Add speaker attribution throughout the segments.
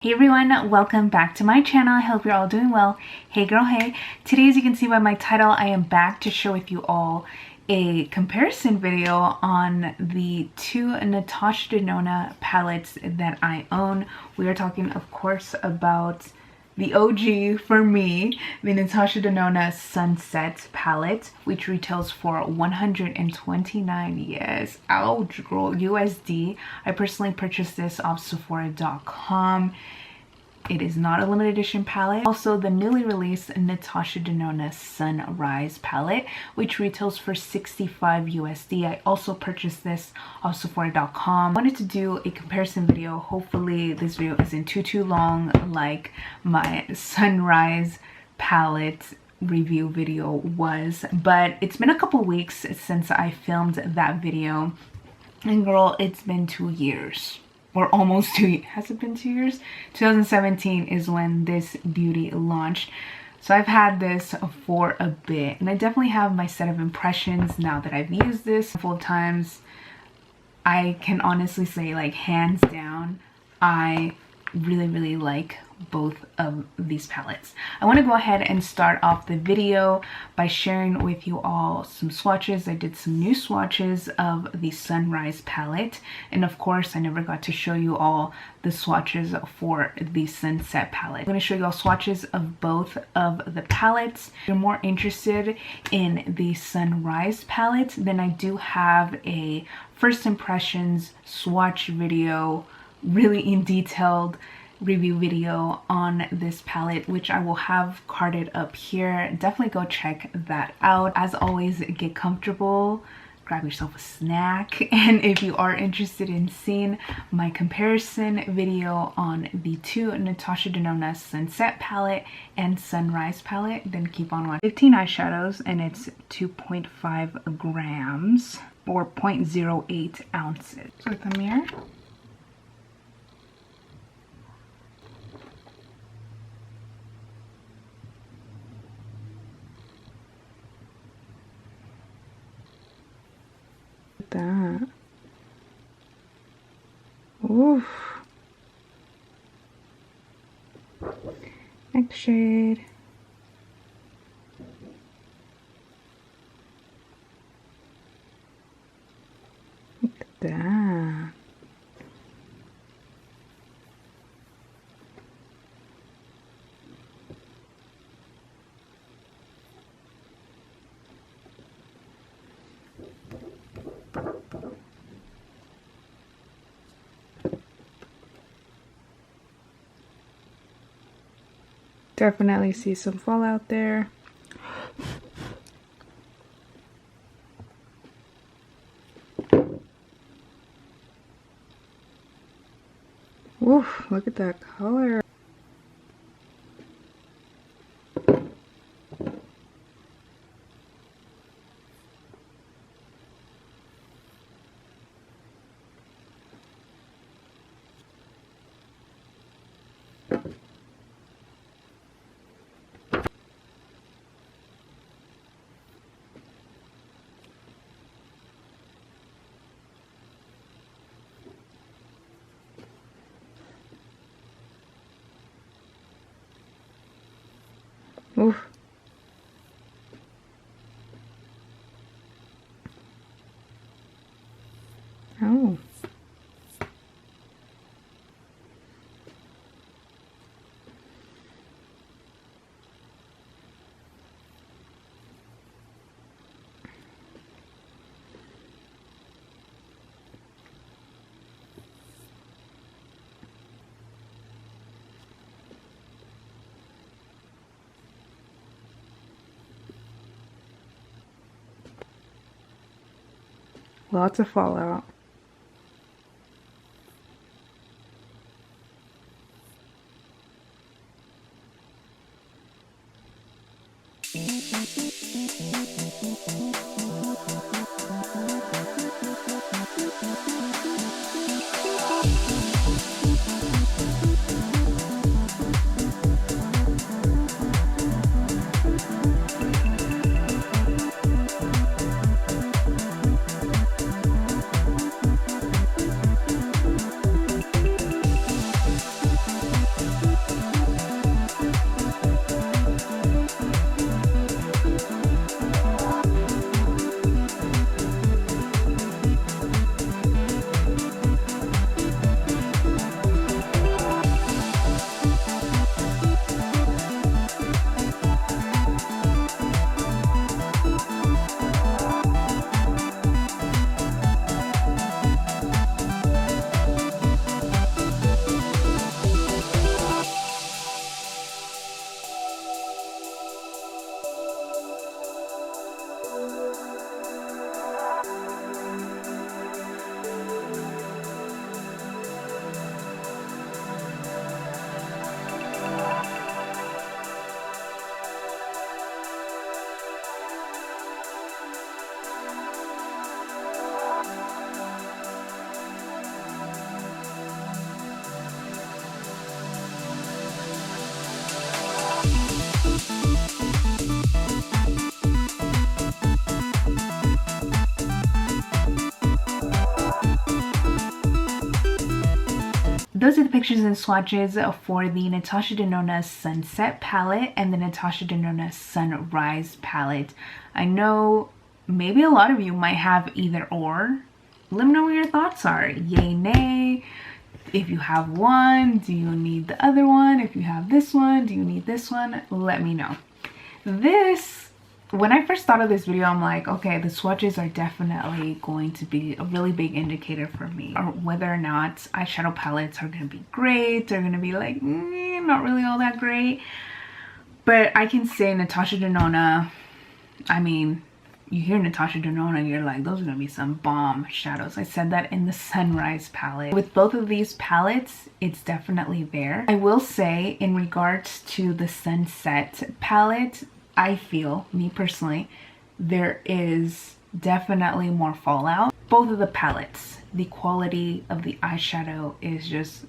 Speaker 1: Hey everyone, welcome back to my channel. I hope you're all doing well. Hey girl, hey. Today, as you can see by my title, I am back to share with you all a comparison video on the two Natasha Denona palettes that I own. We are talking, of course, about the OG for me, the Natasha Denona Sunset palette, which retails for $129, yes, ouch girl, USD. I personally purchased this off Sephora.com. It is not a limited edition palette. Also, the newly released Natasha Denona Sunrise palette, which retails for $65 USD. I also purchased this off Sephora.com. I wanted to do a comparison video. Hopefully this video isn't too long like my Sunrise palette review video was, but it's been a couple weeks since I filmed that video, and girl, it's been 2 years. Or almost 2 years. Has it been 2 years? 2017 is when this beauty launched. So I've had this for a bit, and I definitely have my set of impressions now that I've used this a couple of times. I can honestly say, like, hands down, I really like both of these palettes. I want to go ahead and start off the video by sharing with you all some swatches. I did some new swatches of the Sunrise palette, and of course I never got to show you all the swatches for the Sunset palette. I'm going to show you all swatches of both of the palettes. If you're more interested in the Sunrise palette, then I do have a first impressions swatch video, really in detailed review video on this palette, which I will have carded up here. Definitely go check that out. As always, get comfortable, grab yourself a snack, and if you are interested in seeing my comparison video on the two Natasha Denona Sunset palette and Sunrise palette, then keep on watching. 15 eyeshadows, and it's 2.5 grams or 0.08 ounces. So with the mirror, that. Oof. Next shade. Look at that. Definitely see some fallout there. Oof, look at that color. Oof. Oh. Lots of fallout. Those are the pictures and swatches for the Natasha Denona Sunset palette and the Natasha Denona Sunrise palette. I know maybe a lot of you might have either or. Let me know what your thoughts are. Yay, nay. If you have one, do you need the other one? If you have this one, do you need this one? Let me know. When I first thought of this video, I'm like, okay, the swatches are definitely going to be a really big indicator for me, or whether or not eyeshadow palettes are going to be great. They're going to be like, not really all that great. But I can say Natasha Denona, I mean, you hear Natasha Denona, you're like, those are going to be some bomb shadows. I said that in the Sunrise palette. With both of these palettes, it's definitely there. I will say, in regards to the Sunset palette, I feel, me personally, there is definitely more fallout. Both of the palettes, the quality of the eyeshadow is just,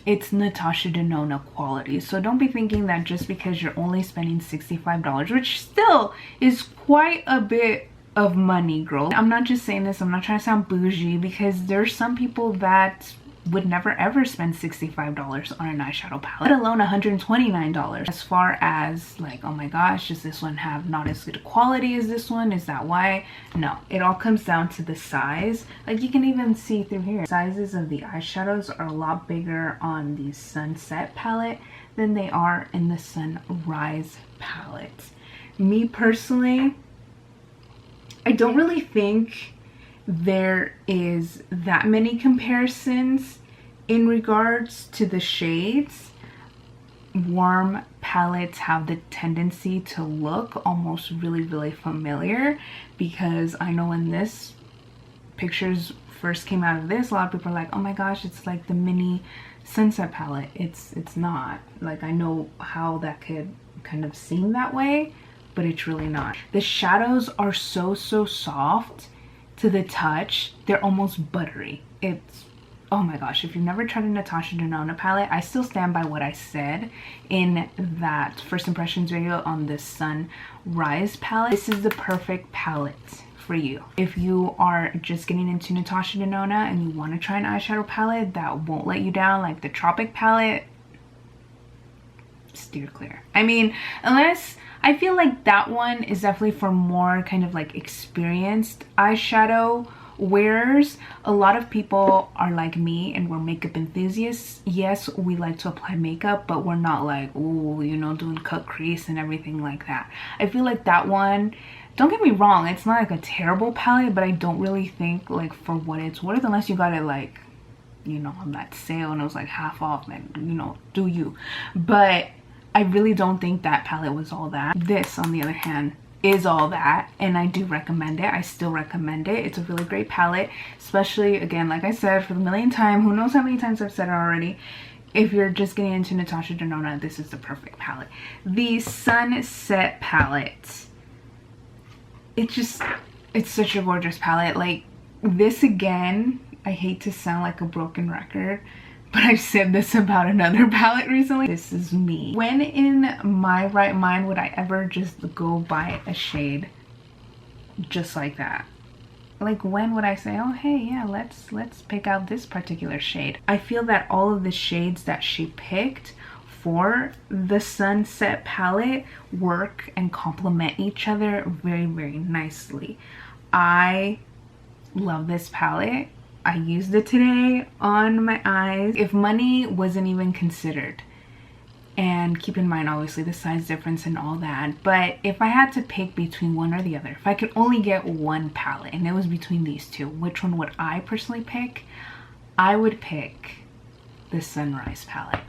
Speaker 1: it's Natasha Denona quality. So don't be thinking that just because you're only spending $65, which still is quite a bit of money, girl. I'm not just saying this, I'm not trying to sound bougie, because there's some people that would never ever spend $65 on an eyeshadow palette, let alone $129. As far as like, oh my gosh, does this one have not as good quality as this one? Is that why? No, it all comes down to the size. Like you can even see through here, sizes of the eyeshadows are a lot bigger on the Sunset palette than they are in the Sunrise palette. Me personally, I don't really think there is that many comparisons in regards to the shades. Warm palettes have the tendency to look almost really familiar, because I know when this pictures first came out of this, a lot of people are like, oh my gosh, it's like the mini Sunset palette. It's not. Like, I know how that could kind of seem that way, but it's really not. The shadows are so soft to the touch. They're almost buttery. It's, oh my gosh, if you've never tried a Natasha Denona palette, I still stand by what I said in that first impressions video on this Sunrise palette. This is the perfect palette for you. If you are just getting into Natasha Denona and you want to try an eyeshadow palette that won't let you down, like the Tropic palette, steer clear. I mean, unless, I feel like that one is definitely for more kind of like experienced eyeshadow wearers. A lot of people are like me and we're makeup enthusiasts. Yes, we like to apply makeup, but we're not like, ooh, you know, doing cut crease and everything like that. I feel like that one, don't get me wrong, it's not like a terrible palette, but I don't really think, like, for what it's worth, unless you got it like, you know, on that sale and it was like half off, then, you know, do you. But I really don't think that palette was all that. This, on the other hand, is all that, and I do recommend it. I still recommend it. It's a really great palette, especially, again, like I said for the millionth time, who knows how many times I've said it already, if you're just getting into Natasha Denona, this is the perfect palette. The Sunset palette, it's such a gorgeous palette. Like, this, again, I hate to sound like a broken record, but I've said this about another palette recently. This is me. When in my right mind would I ever just go buy a shade just like that? Like, when would I say, oh hey, yeah, let's pick out this particular shade? I feel that all of the shades that she picked for the Sunset palette work and complement each other very nicely. I love this palette. I used it today on my eyes. If money wasn't even considered, and keep in mind obviously the size difference and all that, but if I had to pick between one or the other, if I could only get one palette and it was between these two, which one would I personally pick? I would pick the Sunrise palette.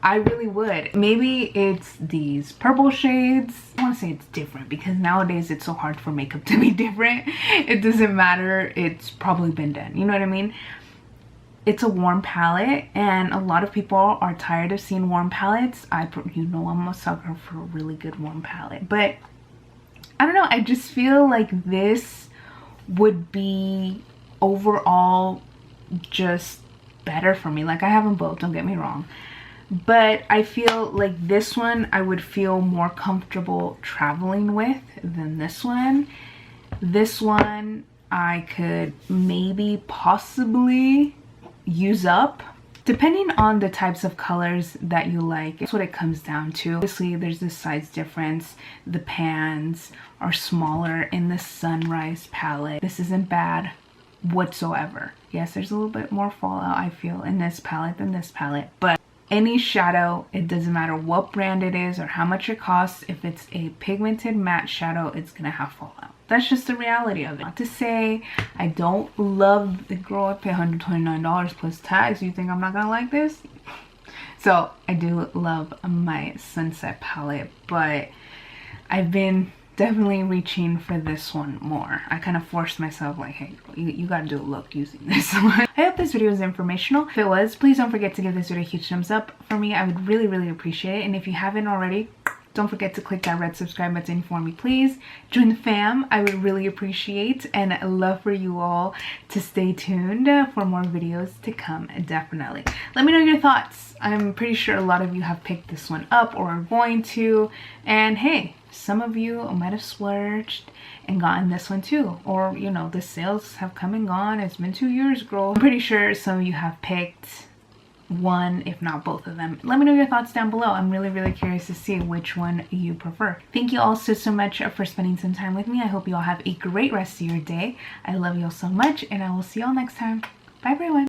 Speaker 1: I really would. Maybe it's these purple shades. I want to say it's different because nowadays it's so hard for makeup to be different. It doesn't matter. It's probably been done. You know what I mean? It's a warm palette, and a lot of people are tired of seeing warm palettes. You know, I'm a sucker for a really good warm palette. But I don't know. I just feel like this would be overall just better for me. Like, I have them both, don't get me wrong. but I feel like this one I would feel more comfortable traveling with than this one. This one I could maybe possibly use up, depending on the types of colors that you like. That's what it comes down to. Obviously, there's this size difference. The pans are smaller in the Sunrise palette. This isn't bad whatsoever. Yes, there's a little bit more fallout, I feel, in this palette than this palette, but any shadow, it doesn't matter what brand it is or how much it costs, if it's a pigmented matte shadow, it's gonna have fallout. That's just the reality of it. Not to say I don't love the girl. I pay $129 plus tax. You think I'm not gonna like this? So I do love my Sunset palette, but I've been definitely reaching for this one more. I kind of forced myself, like, hey girl, you gotta do a look using this one. I hope this video was informational. If it was, please don't forget to give this video a huge thumbs up for me. I would really appreciate it. And if you haven't already, don't forget to click that red subscribe button for me, please. Join the fam. I would really appreciate and love for you all to stay tuned for more videos to come, definitely. Let me know your thoughts. I'm pretty sure a lot of you have picked this one up or are going to. And hey, some of you might have splurged and gotten this one too. Or, you know, the sales have come and gone. It's been 2 years, girl. I'm pretty sure some of you have picked one, if not both of them. Let me know your thoughts down below. I'm really curious to see which one you prefer. Thank you all so much for spending some time with me. I hope you all have a great rest of your day. I love you all so much, and I will see you all next time. Bye everyone.